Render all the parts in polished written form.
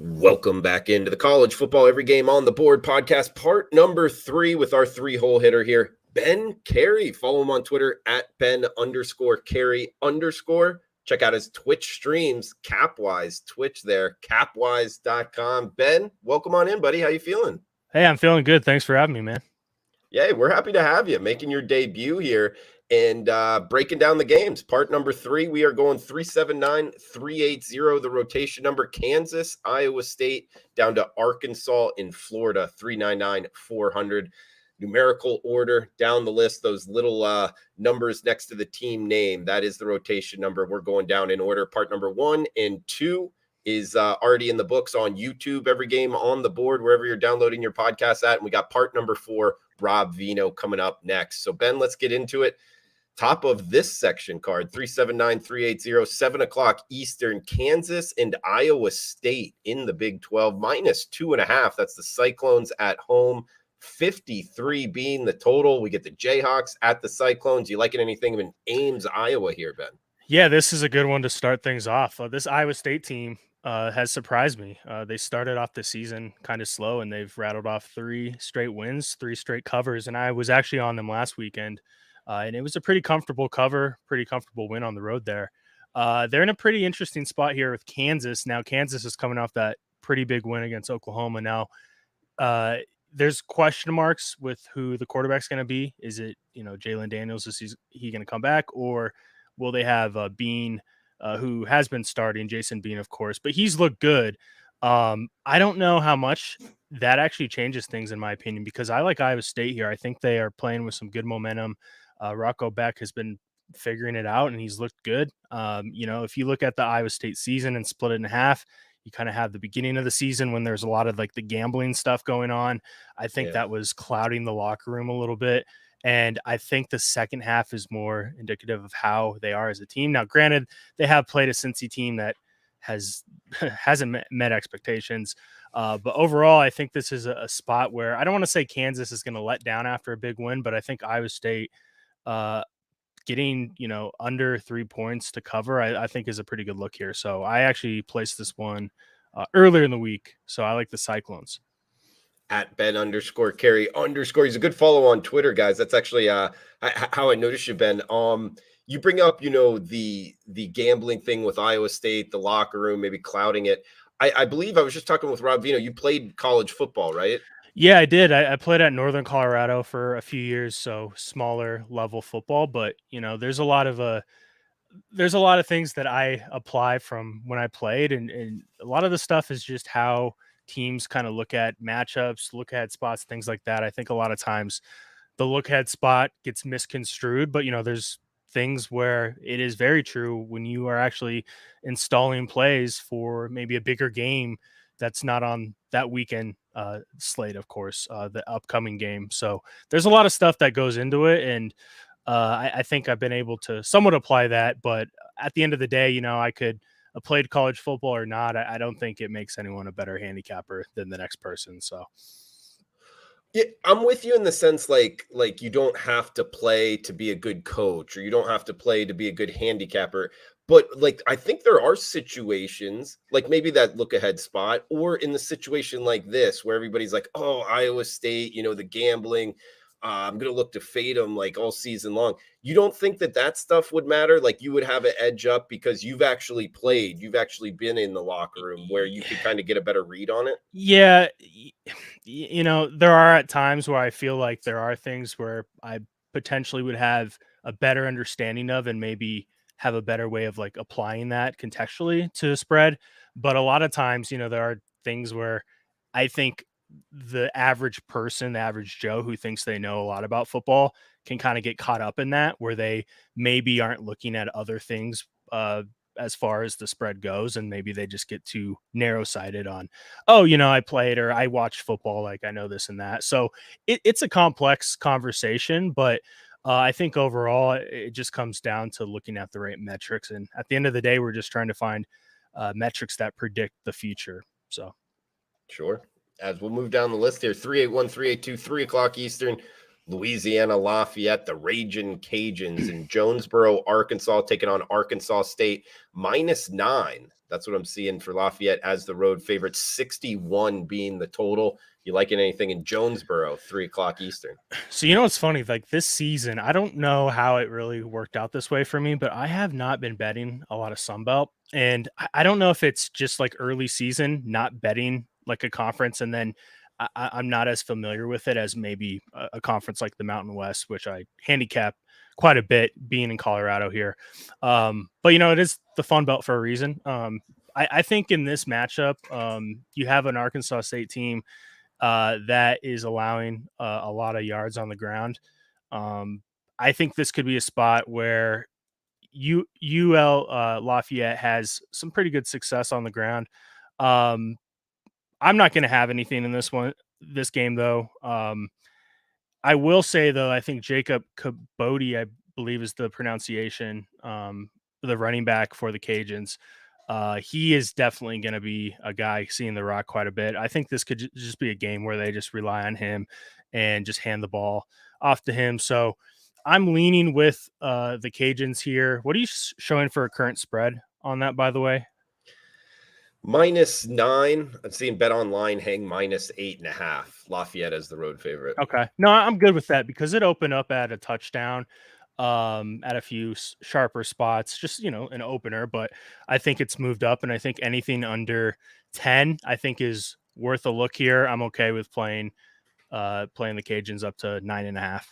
Welcome back into the College Football Every Game on the Board podcast, part number 3 with our 3-hole hitter here, Ben Cary. Follow him on Twitter at Ben_Cary_. Check out his Twitch streams, Capwise, Twitch there, capwise.com. Ben, welcome on in, buddy. How you feeling? Hey, I'm feeling good. Thanks for having me, man. Yeah, we're happy to have you making your debut here and breaking down the games. Part number 3, we are going 379, 380, the rotation number, Kansas, Iowa State, down to Arkansas in Florida, 399, 400. Numerical order down the list, those little numbers next to the team name, that is the rotation number. We're going down in order. Part number 1 and 2 is already in the books on YouTube, Every Game on the Board, wherever you're downloading your podcast at. And we got part number 4, Rob Vino, coming up next. So, Ben, let's get into it. Top of this section card, 379, 380, 7 o'clock Eastern, Kansas and Iowa State in the Big 12, -2.5. That's the Cyclones at home. 53 being the total. We get the Jayhawks at the Cyclones. You liking anything in Ames, Iowa here, Ben? Yeah, this is a good one to start things off. This Iowa State team has surprised me. They started off the season kind of slow, and they've rattled off 3 straight wins, 3 straight covers. And I was actually on them last weekend, and it was a pretty comfortable cover, pretty comfortable win on the road there. They're in a pretty interesting spot here with Kansas. Now, Kansas is coming off that pretty big win against Oklahoma. Now, there's question marks with who the quarterback's going to be. Is it, Jalen Daniels? Is he going to come back, or will they have Bean, who has been starting, Jason Bean, of course, but he's looked good. I don't know how much that actually changes things, in my opinion, because I like Iowa State here. I think they are playing with some good momentum. Rocco Beck has been figuring it out, and he's looked good. If you look at the Iowa State season and split it in half, you kind of have the beginning of the season when there's a lot of like the gambling stuff going on. I think that was clouding the locker room a little bit. And I think the second half is more indicative of how they are as a team. Now, granted, they have played a Cincy team that hasn't met expectations. But overall, I think this is a spot where I don't want to say Kansas is going to let down after a big win, but I think Iowa State getting, under 3 points to cover, I think is a pretty good look here. So I actually placed this one earlier in the week. So I like the Cyclones. At Ben_Cary_. He's a good follow on Twitter, guys. That's actually how I noticed you, Ben. You bring up, the gambling thing with Iowa State, the locker room, maybe clouding it. I believe I was just talking with Rob Vino. You played college football, right? Yeah, I did. I played at Northern Colorado for a few years, so smaller level football. But there's a lot of things that I apply from when I played, and a lot of the stuff is just how teams kind of look at matchups, look at spots, things like that. I think a lot of times the look ahead spot gets misconstrued, but there's things where it is very true when you are actually installing plays for maybe a bigger game that's not on that weekend slate, of course, the upcoming game. So there's a lot of stuff that goes into it, and I think I've been able to somewhat apply that. But at the end of the day, I could have played college football or not. I don't think it makes anyone a better handicapper than the next person. So. Yeah, I'm with you in the sense like you don't have to play to be a good coach, or you don't have to play to be a good handicapper. But like I think there are situations like maybe that look ahead spot, or in the situation like this where everybody's like, oh, Iowa State, the gambling. I'm going to look to fade them like all season long. You don't think that stuff would matter? Like you would have an edge up because you've actually played, you've actually been in the locker room where you could kind of get a better read on it? Yeah, there are at times where I feel like there are things where I potentially would have a better understanding of and maybe have a better way of like applying that contextually to a spread. But a lot of times, there are things where I think the average person, the average Joe who thinks they know a lot about football can kind of get caught up in that, where they maybe aren't looking at other things as far as the spread goes, and maybe they just get too narrow sighted on, oh, I played or I watched football, like I know this and that. So it's a complex conversation, but I think overall it just comes down to looking at the right metrics. And at the end of the day, we're just trying to find metrics that predict the future. So. Sure. As we'll move down the list here, 381, 382, 3 o'clock Eastern, Louisiana Lafayette, the Raging Cajuns in Jonesboro, Arkansas, taking on Arkansas State, -9. That's what I'm seeing for Lafayette as the road favorite, 61 being the total. You liking anything in Jonesboro, 3 o'clock Eastern? So you know what's funny? Like this season, I don't know how it really worked out this way for me, but I have not been betting a lot of Sunbelt. And I don't know if it's just like early season, not betting like a conference, and then I'm not as familiar with it as maybe a conference like the Mountain West, which I handicap quite a bit being in Colorado here. But you know, it is the Fun Belt for a reason. I think in this matchup, you have an Arkansas State team that is allowing a lot of yards on the ground. Um, I think this could be a spot where UL Lafayette has some pretty good success on the ground. Um, I'm not going to have anything in this game though. I will say though, I think Jacob Kabodi, I believe is the pronunciation, the running back for the Cajuns. He is definitely going to be a guy seeing the rock quite a bit. I think this could just be a game where they just rely on him and just hand the ball off to him. So I'm leaning with the Cajuns here. What are you showing for a current spread on that, by the way? -9. I'm seeing Bet Online hang -8.5. Lafayette as the road favorite. Okay. No, I'm good with that because it opened up at a touchdown, at a few sharper spots, just, you know, an opener, but I think it's moved up and I think anything under 10, I think is worth a look here. I'm okay with playing the Cajuns up to 9.5.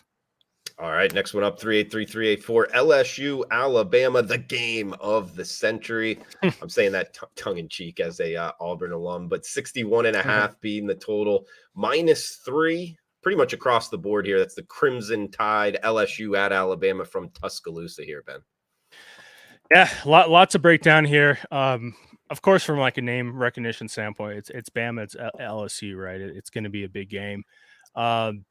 All right, next one up, 383-384, LSU, Alabama, the game of the century. I'm saying that tongue in cheek as a Auburn alum, but 61.5 being the total, -3, pretty much across the board here. That's the Crimson Tide, LSU at Alabama from Tuscaloosa here, Ben. Yeah, lots of breakdown here. Of course, from like a name recognition standpoint, it's Bama, it's LSU, right? It's going to be a big game. Um,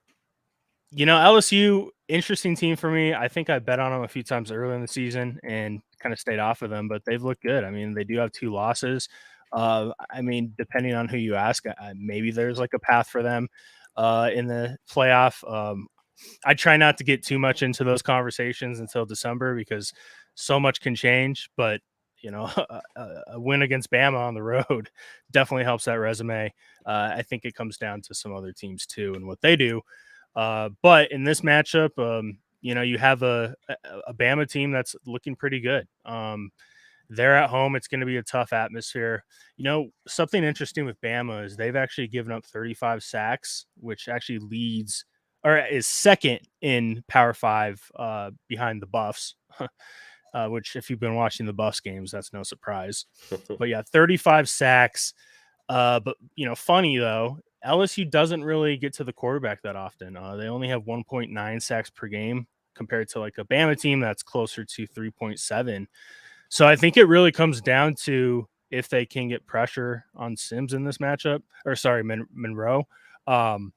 You know, LSU, interesting team for me. I think I bet on them a few times early in the season and kind of stayed off of them, but they've looked good. I mean, they do have 2 losses. I mean, depending on who you ask, maybe there's like a path for them in the playoff. I try not to get too much into those conversations until December because so much can change. But you know, a win against Bama on the road definitely helps that resume. I think it comes down to some other teams too and what they do. But in this matchup, you know, you have a Bama team that's looking pretty good. They're at home. It's going to be a tough atmosphere. You know, something interesting with Bama is they've actually given up 35 sacks, which actually leads or is second in Power Five behind the Buffs. Which, if you've been watching the Buffs games, that's no surprise. But yeah, 35 sacks. But you know, funny though, LSU doesn't really get to the quarterback that often. They only have 1.9 sacks per game compared to like a Bama team that's closer to 3.7. So I think it really comes down to if they can get pressure on Sims in this matchup, or sorry, Monroe. Um,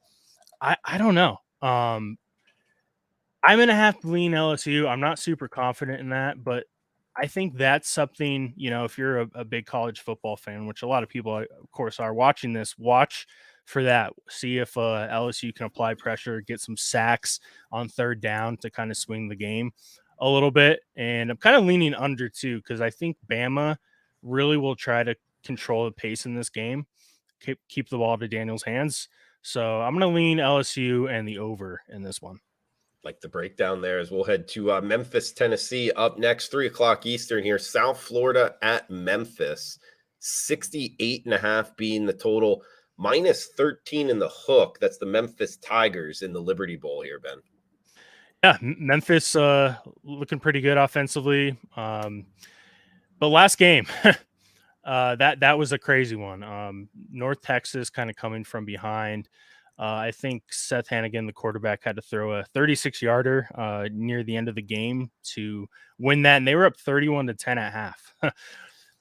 I don't know. I'm gonna have to lean LSU. I'm not super confident in that, but I think that's something, you know, if you're a big college football fan, which a lot of people, of course, are watching this, watch for that. See if LSU can apply pressure, get some sacks on third down to kind of swing the game a little bit. And I'm kind of leaning under too, because I think Bama really will try to control the pace in this game, keep the ball to Daniel's hands. So I'm going to lean LSU and the over in this one. Like the breakdown there as we'll head to Memphis, Tennessee up next, 3 o'clock Eastern here. South Florida at Memphis, 68.5 being the total, -13 in the hook. That's the Memphis Tigers in the Liberty Bowl here, Ben. Yeah, Memphis looking pretty good offensively. But last game, that was a crazy one. North Texas kind of coming from behind. I think Seth Hannigan, the quarterback, had to throw a 36-yarder near the end of the game to win that, and they were up 31-10 at half.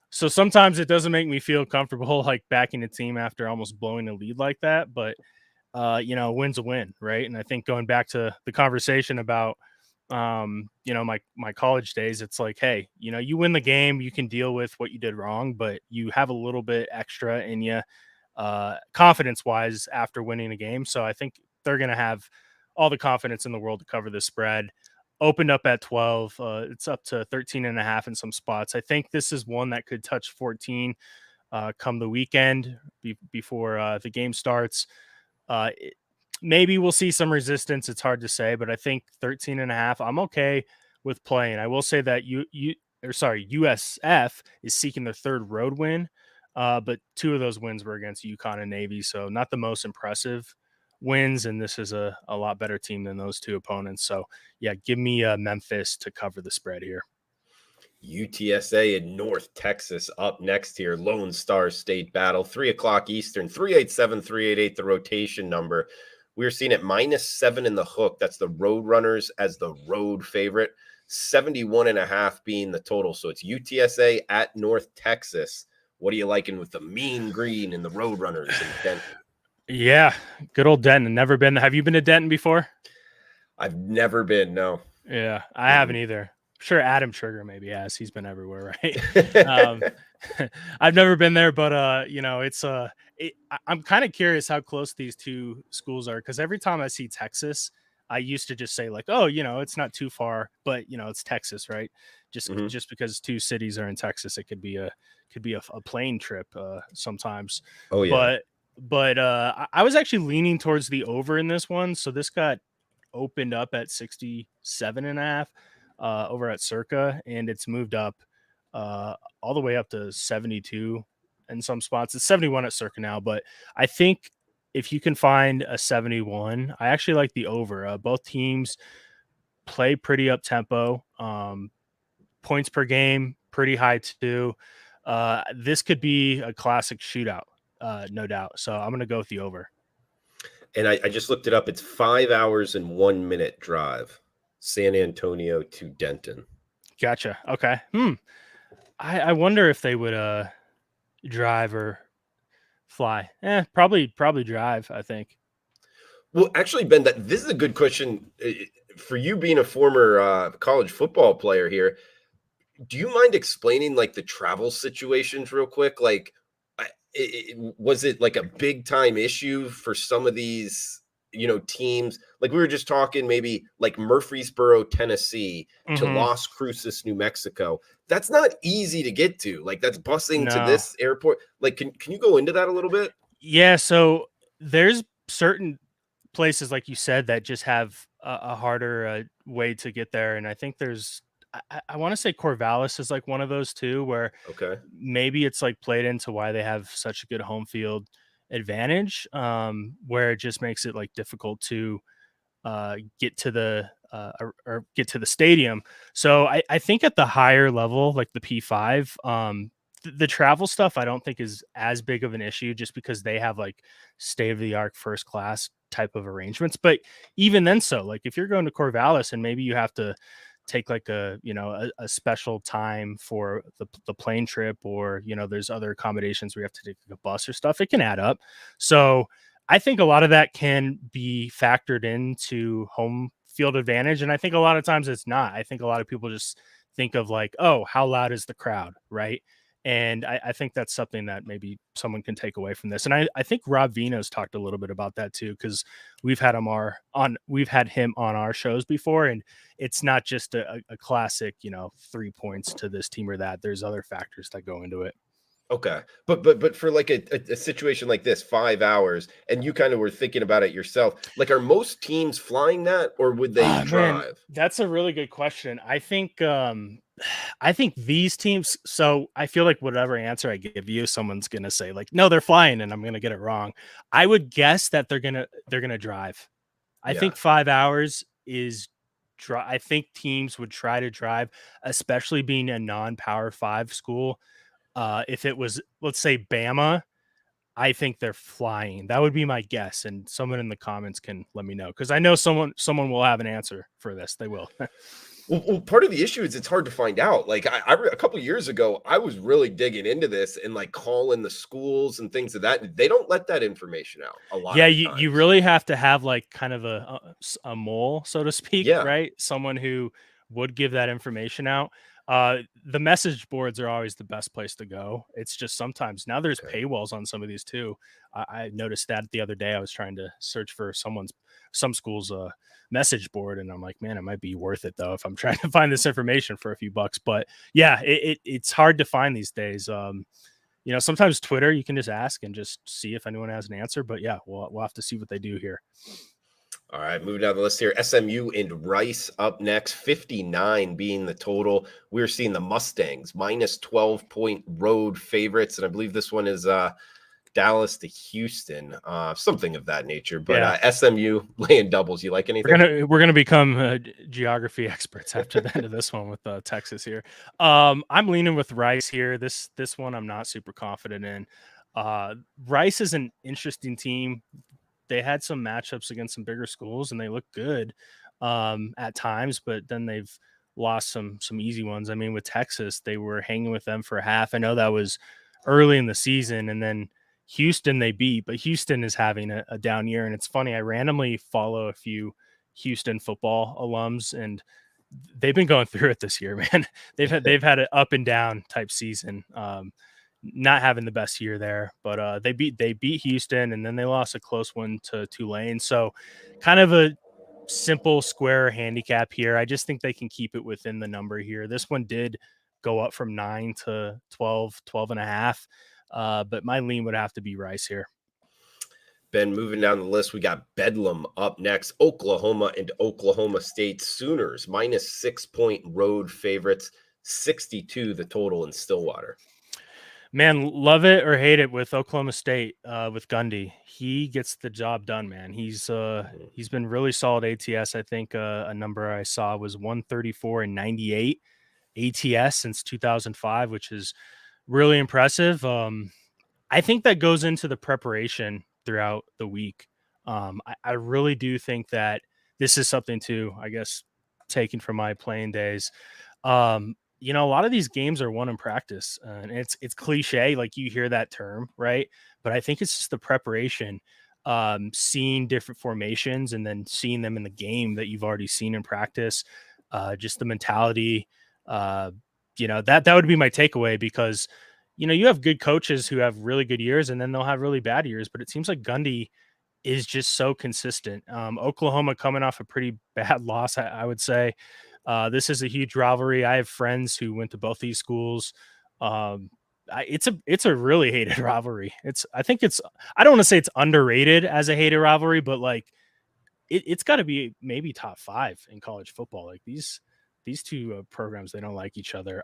So sometimes it doesn't make me feel comfortable like backing a team after almost blowing a lead like that, but you know, a win's a win, right? And I think going back to the conversation about you know, my college days, it's like, hey, you know, you win the game, you can deal with what you did wrong, but you have a little bit extra in you confidence wise after winning a game. So I think they're going to have all the confidence in the world to cover the spread. Opened up at 12. It's up to 13.5 in some spots. I think this is one that could touch 14 come the weekend before the game starts. Maybe we'll see some resistance. It's hard to say, but I think 13.5, I'm okay with playing. I will say that USF is seeking their third road win, but 2 of those wins were against UConn and Navy, so not the most impressive wins, and this is a lot better team than those 2 opponents. So, yeah, give me Memphis to cover the spread here. UTSA in North Texas up next here. Lone Star State battle, 3 o'clock Eastern, 387, 388, the rotation number. We're seeing it -7 in the hook. That's the Road Runners as the road favorite. 71.5 being the total. So it's UTSA at North Texas. What are you liking with the mean green and the Road Runners in Denton? Yeah, good old Denton. Never been. Have you been to Denton before? I've never been, no. Yeah, I haven't either. Sure, Adam Trigger maybe has. He's been everywhere, right? I've never been there, but it's I'm kind of curious how close these 2 schools are, because every time I see Texas, I used to just say like, oh, it's not too far, but it's Texas, right? Just because 2 cities are in Texas, it could be a plane trip sometimes. Oh yeah. But I was actually leaning towards the over in this one, so this got opened up at 67.5 over at Circa, and it's moved up all the way up to 72 in some spots. It's 71 at Circa now, but I think if you can find a 71, I actually like the over. Both teams play pretty up tempo. Points per game pretty high too. This could be a classic shootout, no doubt. So I'm going to go with the over. And I just looked it up. It's 5 hours and 1 minute drive, San Antonio to Denton. Gotcha. Okay. I wonder if they would drive or fly. Probably drive, I think. Well, actually, Ben, this is a good question for you being a former college football player here. Do you mind explaining like the travel situations real quick? Like, was it like a big time issue for some of these, teams? Like we were just talking, maybe like Murfreesboro, Tennessee to Las Cruces, New Mexico. That's not easy to get to. Like that's busing to this airport. Like, can you go into that a little bit? Yeah. So there's certain places, like you said, that just have a harder way to get there. And I think I want to say Corvallis is like one of those too, where maybe it's like played into why they have such a good home field advantage, where it just makes it like difficult to get to the or get to the stadium. So I think at the higher level, like the P5, the travel stuff I don't think is as big of an issue, just because they have like state of the art first class type of arrangements. But even then, so like if you're going to Corvallis and maybe you have to take like a special time for the plane trip, or there's other accommodations where you have to take a bus or stuff, it can add up. So I think a lot of that can be factored into home field advantage, and I think a lot of times it's not. I think a lot of people just think of like, oh, how loud is the crowd, right? And I think that's something that maybe someone can take away from this. And I think Rob Vino's talked a little bit about that too, because we've had him on our shows before, and it's not just a classic, 3 points to this team or that. There's other factors that go into it. Okay. But for like a situation like this, 5 hours, and you kind of were thinking about it yourself, like are most teams flying that, or would they drive? Man, that's a really good question. I think these teams, so I feel like whatever answer I give you, someone's going to say like, no, they're flying, and I'm going to get it wrong. I would guess that they're going to drive. I think 5 hours is I think teams would try to drive, especially being a non-Power 5 school. If it was, let's say, Bama, I think they're flying. That would be my guess. And someone in the comments can let me know, because I know someone will have an answer for this. They will. Well, part of the issue is it's hard to find out. Like I a couple of years ago, I was really digging into this and like calling the schools and things of that. They don't let that information out a lot. Yeah, you really have to have like kind of a mole, so to speak, right? Someone who would give that information out. The message boards are always the best place to go. It's just sometimes now there's Okay. paywalls on some of these too. I noticed that the other day. I was trying to search for some school's message board, and I'm like, man, it might be worth it though if I'm trying to find this information for a few bucks. But yeah, it's hard to find these days. Sometimes Twitter you can just ask and just see if anyone has an answer. But yeah, we'll have to see what they do here. All right, moving down the list here. SMU and Rice up next, 59 being the total. We're seeing the Mustangs minus 12-point road favorites. And I believe this one is Dallas to Houston, something of that nature. But Yeah. SMU laying doubles. You like anything? We're gonna become geography experts after the end of this one with Texas here. I'm leaning with Rice here. This one I'm not super confident in. Rice is an interesting team. They had some matchups against some bigger schools and they look good at times, but then they've lost some easy ones. I mean, with Texas, they were hanging with them for a half. I know that was early in the season, and then Houston they beat, but Houston is having a down year. And it's funny, I randomly follow a few Houston football alums, and they've been going through it this year, man. They've had an up and down type season. Not having the best year there, but they beat Houston, and then they lost a close one to Tulane. So kind of a simple square handicap here. I just think they can keep it within the number here. This one did go up from 9 to 12 and a half. But my lean would have to be Rice here. Ben, moving down the list, we got Bedlam up next. Oklahoma and Oklahoma State Sooners minus 6-point road favorites, 62 the total in Stillwater. Man, love it or hate it with Oklahoma State, with Gundy. He gets the job done, man. He's been really solid ATS. I think a number I saw was 134 and 98 ATS since 2005, which is really impressive. I think that goes into the preparation throughout the week. I really do think that this is something to, I guess, taken from my playing days. A lot of these games are won in practice, and it's cliche, like you hear that term, right? But I think it's just the preparation, seeing different formations and then seeing them in the game that you've already seen in practice. Just the mentality, that would be my takeaway because you have good coaches who have really good years and then they'll have really bad years, but it seems like Gundy is just so consistent. Oklahoma coming off a pretty bad loss, I would say. This is a huge rivalry. I have friends who went to both these schools. It's a really hated rivalry. I don't want to say it's underrated as a hated rivalry, but like it's got to be maybe top 5 in college football. Like these two programs, they don't like each other.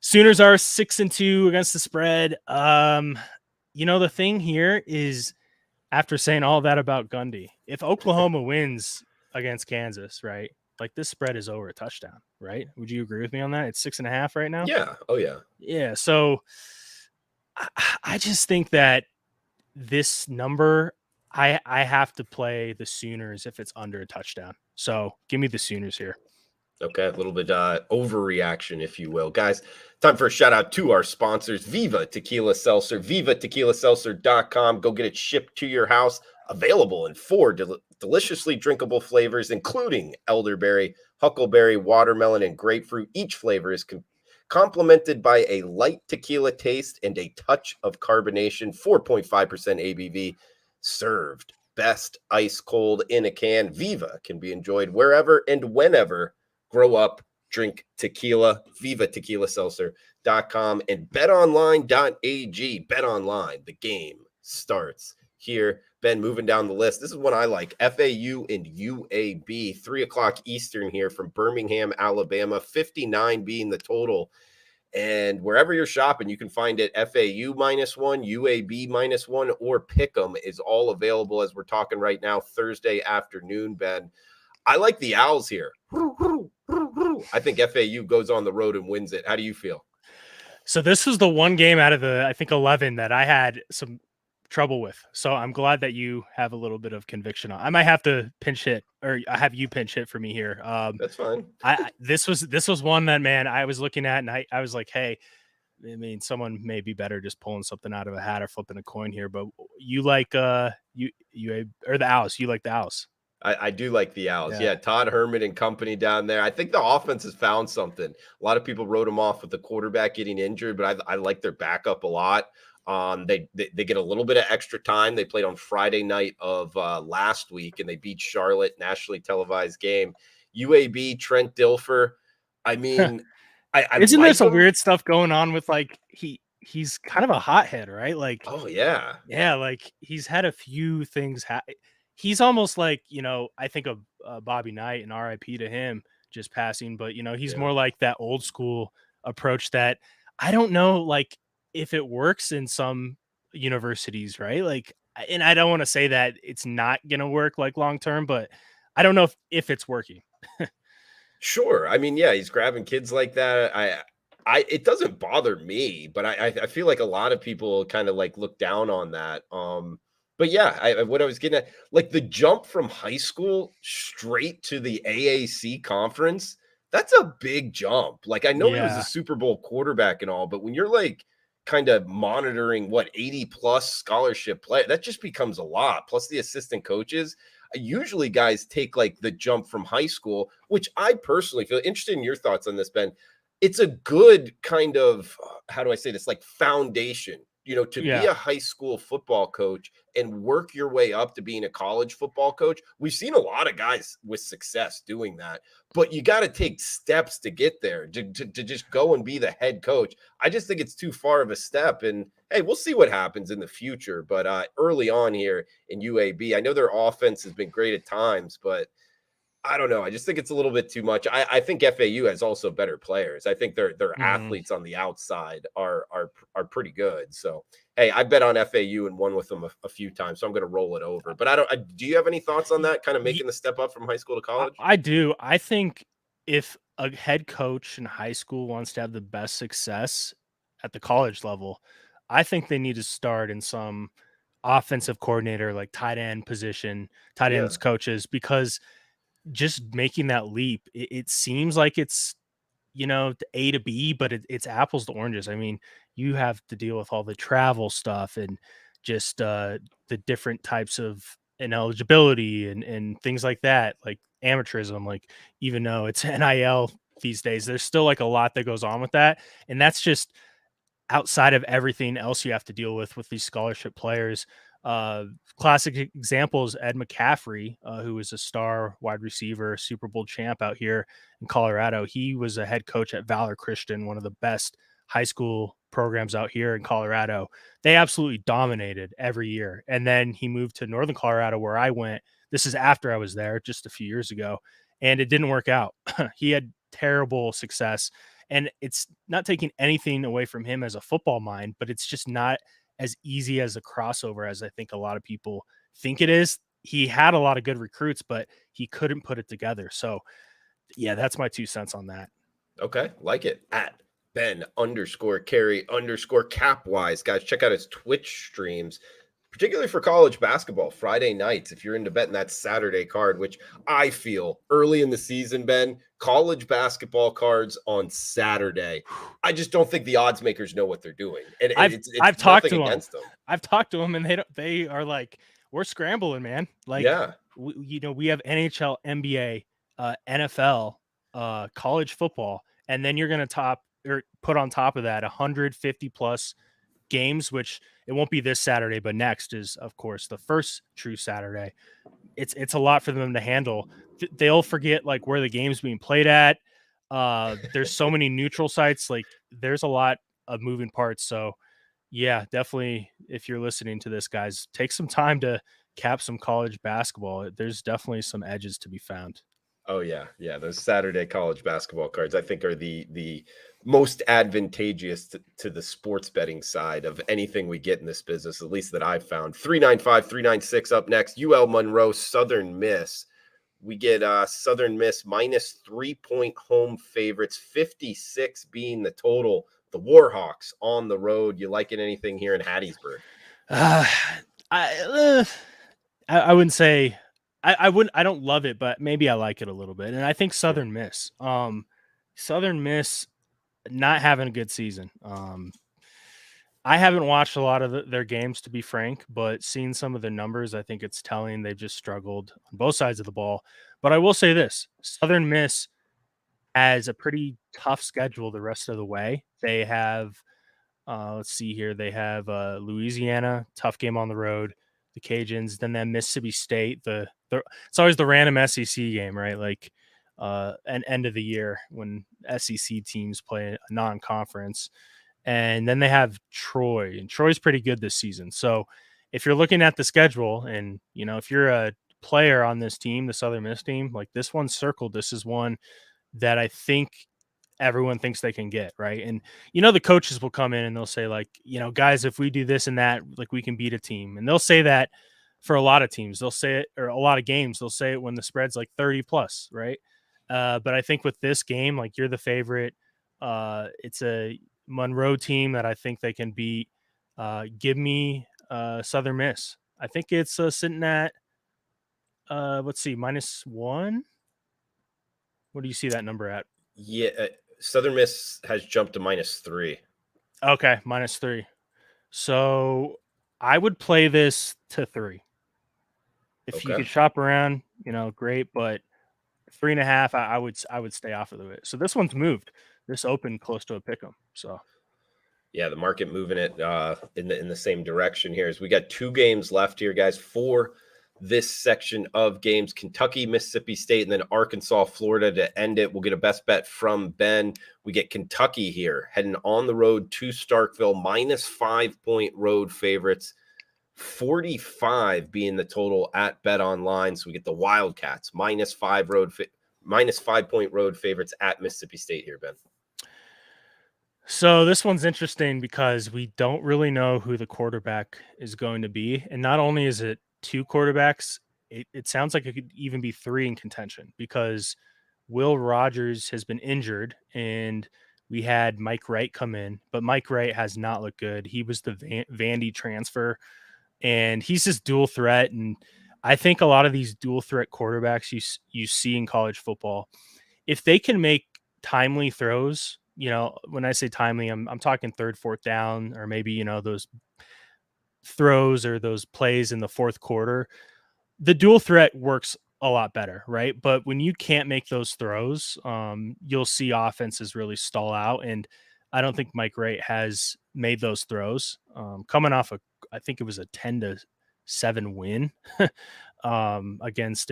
Sooners are 6-2 against the spread. The thing here is, after saying all that about Gundy, if Oklahoma wins against Kansas, right? Like this spread is over a touchdown, right? Would you agree with me on that? It's 6.5 right now. Yeah. Oh yeah. Yeah. So I just think that this number, I have to play the Sooners if it's under a touchdown. So give me the Sooners here. Okay, a little bit overreaction, if you will. Guys, time for a shout out to our sponsors, Viva Tequila Seltzer, vivatequilaseltzer.com. Go get it shipped to your house. Available in 4 deliciously drinkable flavors, including elderberry, huckleberry, watermelon, and grapefruit. Each flavor is complemented by a light tequila taste and a touch of carbonation, 4.5% ABV, served best ice cold in a can. Viva can be enjoyed wherever and whenever. Grow up, drink tequila, vivatequilaseltzer.com and betonline.ag. BetOnline, the game starts here. Ben, moving down the list. This is one I like. FAU and UAB, 3:00 Eastern here from Birmingham, Alabama, 59 being the total. And wherever you're shopping, you can find it FAU -1, UAB -1, or Pick'em is all available as we're talking right now, Thursday afternoon, Ben. I like the Owls here. I think FAU goes on the road and wins it. How do you feel? So this was the one game out of the, I think, 11 that I had some trouble with. So I'm glad that you have a little bit of conviction on. I might have to pinch hit, or I have you pinch hit for me here. That's fine. This was one that, man, I was looking at and I was like, hey, I mean, someone may be better just pulling something out of a hat or flipping a coin here, but you like you or the Owls. You like the Owls. I do like the Owls. Yeah. Yeah, Todd Herman and company down there. I think the offense has found something. A lot of people wrote them off with the quarterback getting injured, but I like their backup a lot. They get a little bit of extra time. They played on Friday night of last week, and they beat Charlotte, nationally televised game. UAB, Trent Dilfer. I mean, I Isn't there like some him. weird stuff going on with like he's kind of a hothead, right? Like Oh yeah, yeah, like he's had a few things. He's almost like I think of Bobby Knight and R.I.P. to him just passing, but he's yeah. more like that old school approach that I don't know, like if it works in some universities, right? Like, and I don't want to say that it's not gonna work like long term, but I don't know if it's working. Sure. I mean, yeah, he's grabbing kids like that. It doesn't bother me, but I feel like a lot of people kind of like look down on that. But yeah, what I was getting at, like the jump from high school straight to the AAC conference, that's a big jump. Like I know he was a Yeah, Super Bowl quarterback and all, but when you're like kind of monitoring what 80 plus scholarship play, that just becomes a lot. Plus the assistant coaches. Usually guys take like the jump from high school, which I personally feel interested in your thoughts on this, Ben. It's a good kind of how do I say this, like foundation, to be yeah. a high school football coach and work your way up to being a college football coach. We've seen a lot of guys with success doing that, but you got to take steps to get there to just go and be the head coach. I just think it's too far of a step. And hey, we'll see what happens in the future. But early on here in UAB, I know their offense has been great at times, but I don't know. I just think it's a little bit too much. I think FAU has also better players. I think their Mhm. athletes on the outside are pretty good. So hey, I bet on FAU and won with them a few times. So I'm going to roll it over. But I don't. Do you have any thoughts on that? Kind of making the step up from high school to college? I do. I think if a head coach in high school wants to have the best success at the college level, I think they need to start in some offensive coordinator, like tight end position, tight Yeah. ends coaches, because just making that leap, it seems like it's the A to B, but it's apples to oranges. I mean, you have to deal with all the travel stuff and just the different types of ineligibility and things like that, like amateurism. Like even though it's NIL these days, there's still like a lot that goes on with that, and that's just outside of everything else you have to deal with these scholarship players. Uh, Classic example is Ed McCaffrey, who was a star wide receiver, Super Bowl champ out here in Colorado. He was a head coach at Valor Christian, one of the best high school programs out here in Colorado. They absolutely dominated every year. And then he moved to Northern Colorado, where I went. This is after I was there just a few years ago, and it didn't work out. He had terrible success, and it's not taking anything away from him as a football mind, but it's just not as easy as a crossover as I think a lot of people think it is. He had a lot of good recruits, but he couldn't put it together. So, yeah, that's my 2 cents on that. Okay, like it. At Ben_Cary_Capwise. Guys, check out his Twitch streams, particularly for college basketball, Friday nights. If you're into betting that Saturday card, which I feel early in the season, Ben, college basketball cards on Saturday. I just don't think the odds makers know what they're doing. And I've it's I've talked nothing to them. against them. I've talked to them, and they are like, we're scrambling, man. Like, Yeah. we have NHL, NBA, NFL, college football, and then you're gonna top or put on top of that 150 plus games, which it won't be this Saturday, but next is of course the first true Saturday. It's a lot for them to handle. They'll forget like where the game's being played at. There's so many neutral sites, like there's a lot of moving parts. So yeah, definitely if you're listening to this, guys, take some time to cap some college basketball. There's definitely some edges to be found. Oh yeah, yeah. Those Saturday college basketball cards, I think, are the most advantageous to the sports betting side of anything we get in this business, at least that I've found. 395, 396 up next. UL Monroe, Southern Miss. We get Southern Miss minus 3-point home favorites, 56 being the total. The Warhawks on the road. You liking anything here in Hattiesburg? Uh, I, uh, I wouldn't say I wouldn't I don't love it, but maybe I like it a little bit. And I think Yeah. Southern Miss not having a good season. I haven't watched a lot of their games, to be frank, but seeing some of the numbers, I think it's telling they've just struggled on both sides of the ball. But I will say this: Southern Miss has a pretty tough schedule the rest of the way. They have, let's see here, they have Louisiana, tough game on the road, the Cajuns, then Mississippi State. The It's always the random SEC game, right? Like an end of the year when SEC teams play a non-conference, and then they have Troy, and Troy's pretty good this season. So if you're looking at the schedule, and if you're a player on this team, the Southern Miss team, like this one's circled. This is one that I think everyone thinks they can get, right? And the coaches will come in and they'll say, like, guys, if we do this and that, like, we can beat a team. And they'll say that for a lot of teams. They'll say it, or a lot of games, they'll say it when the spread's like 30 plus, right? But I think with this game, like, you're the favorite. It's a Monroe team that I think they can beat. Give me Southern Miss. I think it's sitting at let's see, -1. What do you see that number at? Yeah, Southern Miss has jumped to -3. Okay, -3. So I would play this to 3. If you Okay. could shop around, great, but 3.5, I would stay off of it. So this one's moved. This opened close to a pick 'em. So Yeah, the market moving it in the same direction here. As we got 2 games left here, guys, for this section of games: Kentucky, Mississippi State, and then Arkansas, Florida to end it. We'll get a best bet from Ben. We get Kentucky here heading on the road to Starkville, -5-point road favorites, 45 being the total at Bet Online. So we get the Wildcats -5-point road favorites at Mississippi State here, Ben. So this one's interesting because we don't really know who the quarterback is going to be. And not only is it 2 quarterbacks, it sounds like it could even be 3 in contention, because Will Rogers has been injured and we had Mike Wright come in, but Mike Wright has not looked good. He was the Vandy transfer, and he's just dual threat. And I think a lot of these dual threat quarterbacks you see in college football, if they can make timely throws, when I say timely, I'm talking third, fourth down, or maybe, those throws or those plays in the fourth quarter, the dual threat works a lot better, right? But when you can't make those throws, you'll see offenses really stall out. And I don't think Mike Wright has made those throws. Coming off I think it was a 10-7 win against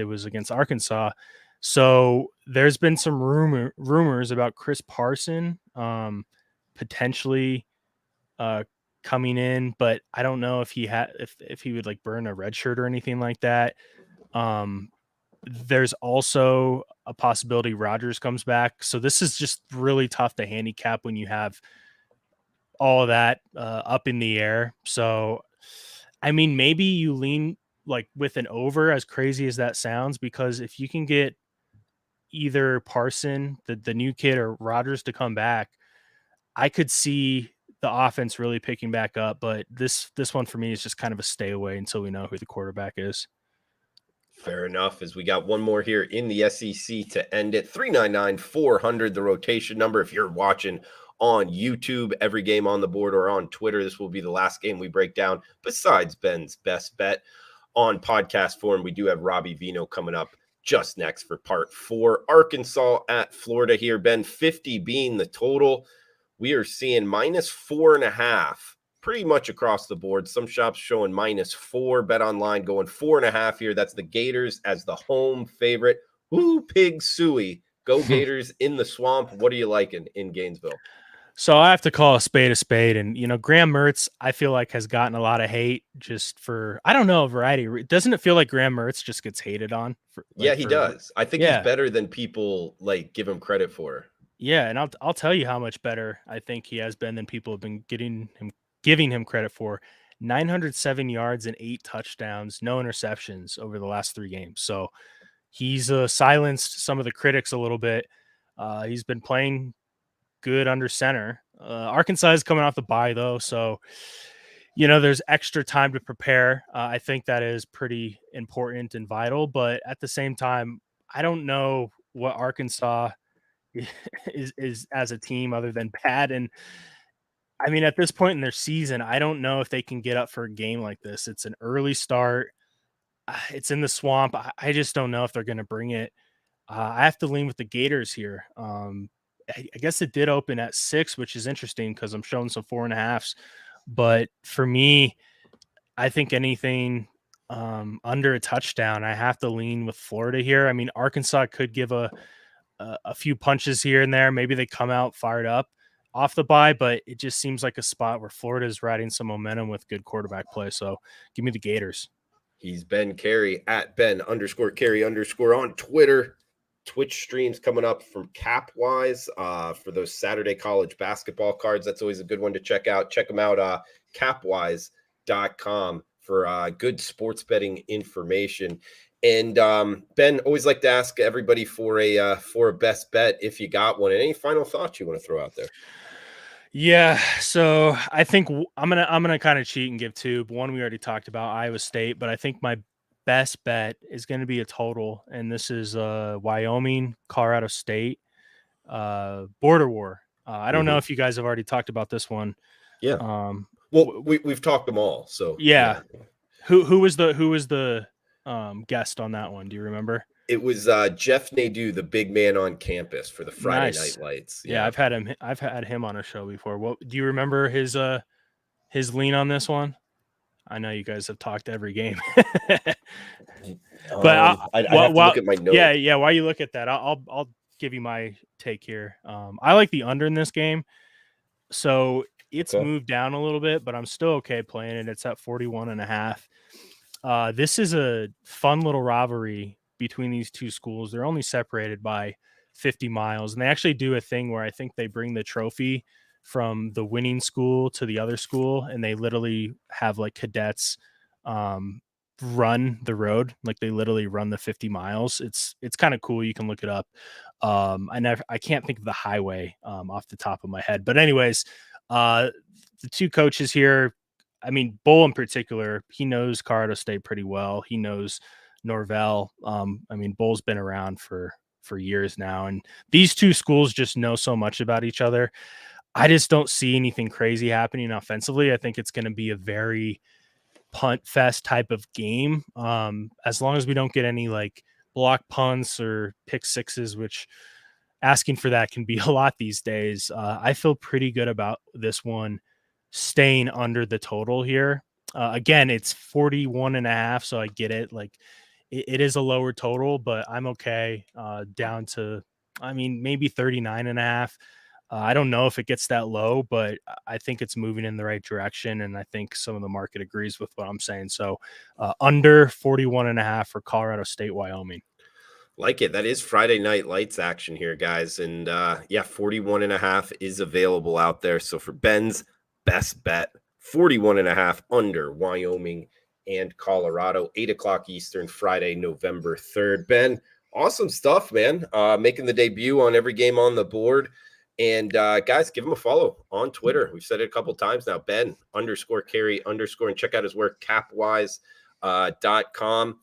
Arkansas. So there's been some rumors about Chris Parson potentially coming in, but I don't know if if he would like burn a red shirt or anything like that. There's also a possibility Rodgers comes back. So this is just really tough to handicap when you have all of that up in the air. So, I mean, maybe you lean like with an over, as crazy as that sounds, because if you can get either Parson, the new kid, or Rodgers to come back, I could see the offense really picking back up. But this one for me is just kind of a stay away until we know who the quarterback is. Fair enough. As we got one more here in the SEC to end it, 399-400, the rotation number. If you're watching on YouTube, every game on the board, or on Twitter, this will be the last game we break down besides Ben's best bet. On podcast form, we do have Robbie Vino coming up just next for part 4. Arkansas at Florida here, Ben, 50 being the total. We are seeing -4.5 pretty much across the board. Some shops showing -4. Bet Online going 4.5 here. That's the Gators as the home favorite. Woo, pig suey. Go Gators in the swamp. What are you liking in Gainesville? So I have to call a spade a spade. And, Graham Mertz, I feel like, has gotten a lot of hate just for, I don't know, a variety. Doesn't it feel like Graham Mertz just gets hated on? Yeah, he does. I think he's Yeah. better than people give him credit for. Yeah. And I'll tell you how much better I think he has been than people have been giving him credit for. 907 yards and 8 touchdowns, no interceptions over the last 3 games. So he's silenced some of the critics a little bit. He's been playing good under center. Arkansas is coming off the bye, though, so there's extra time to prepare. I think that is pretty important and vital, but at the same time, I don't know what Arkansas is as a team other than bad. And I mean, at this point in their season, I don't know if they can get up for a game like this. It's an early start. It's in the swamp. I just don't know if they're going to bring it. I have to lean with the Gators here. I guess it did open at 6, which is interesting because I'm showing some 4.5s. But for me, I think anything under a touchdown, I have to lean with Florida here. I mean, Arkansas could give a few punches here and there. Maybe they come out fired up off the bye, but it just seems like a spot where Florida is riding some momentum with good quarterback play. So give me the Gators. He's Ben Cary at Ben_Cary_ on Twitter. Twitch streams coming up from Capwise for those Saturday college basketball cards. That's always a good one to check out. Check them out, capwise.com for good sports betting information. And Ben, always like to ask everybody for a best bet if you got one. And any final thoughts you want to throw out there? Yeah, so I think I'm gonna kind of cheat and give two. One we already talked about, Iowa State, but I think my best bet is going to be a total, and this is Wyoming, Colorado State, border war. I don't know if you guys have already talked about this one. Yeah. Well, we've talked them all. So yeah. Who was the guest on that one? Do you remember? It was Jeff Nadeau, the big man on campus for the Friday Night Lights. Yeah, I've had him on a show before. What do you remember his lean on this one? I know you guys have talked every game. But I have to look at my notes. Yeah. While you look at that, I'll give you my take here. I like the under in this game. So it's moved down a little bit, but I'm still okay playing it. It's at 41.5. This is a fun little rivalry between these two schools. They're only separated by 50 miles, and they actually do a thing where I think they bring the trophy from the winning school to the other school, and they literally have like cadets run the road. Like they literally run the 50 miles. It's kind of cool. You can look it up. I can't think of the highway off the top of my head, but anyways, the two coaches here, I mean, Bull in particular, he knows Colorado State pretty well. He knows Norvell. I mean, Bull's been around for years now, and these two schools just know so much about each other. I just don't see anything crazy happening offensively. I think it's going to be a very punt fest type of game. As long as we don't get any like block punts or pick sixes, which asking for that can be a lot these days. I feel pretty good about this one staying under the total here. Again, it's 41.5. So I get it. Like it is a lower total, but I'm okay down to, I mean, maybe 39.5. I don't know if it gets that low, but I think it's moving in the right direction. And I think some of the market agrees with what I'm saying. So under 41.5 for Colorado State, Wyoming. Like it. That is Friday Night Lights action here, guys. And 41.5 is available out there. So for Ben's best bet, 41.5 under Wyoming and Colorado, 8:00 Eastern, Friday, November 3rd. Ben, awesome stuff, man. Making the debut on every game on the board. And guys, give him a follow on Twitter. We've said it a couple times now. Ben_Cary_ and check out his work, capwise.com.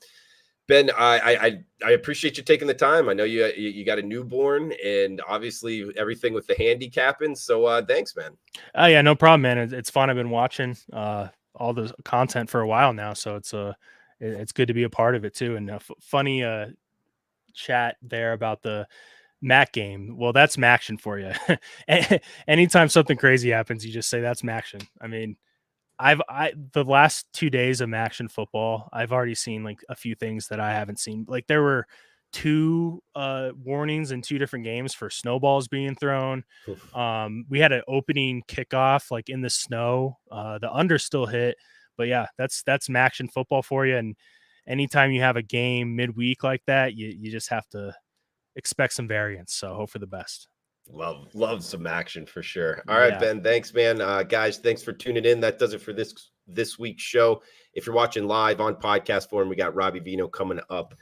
Ben, I appreciate you taking the time. I know you got a newborn and obviously everything with the handicapping. So thanks, man. Yeah, no problem, man. It's fun. I've been watching all the content for a while now, so it's good to be a part of it too. And funny chat there about the Mac game. Well, that's Maction for you. Anytime something crazy happens, you just say that's Maction. I mean, the last 2 days of Maction football, I've already seen like a few things that I haven't seen. Like there were 2 warnings in 2 different games for snowballs being thrown. We had an opening kickoff like in the snow. The under still hit, but yeah, that's Maction football for you. And anytime you have a game midweek like that, you just have to expect some variance. So hope for the best. Love some action for sure. All right, Ben. Thanks, man. Guys, thanks for tuning in. That does it for this week's show. If you're watching live on podcast form, we got Robbie Vino coming up.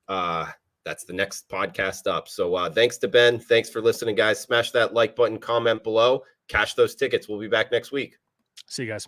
That's the next podcast up. So thanks to Ben. Thanks for listening, guys. Smash that like button, comment below, cash those tickets. We'll be back next week. See you guys.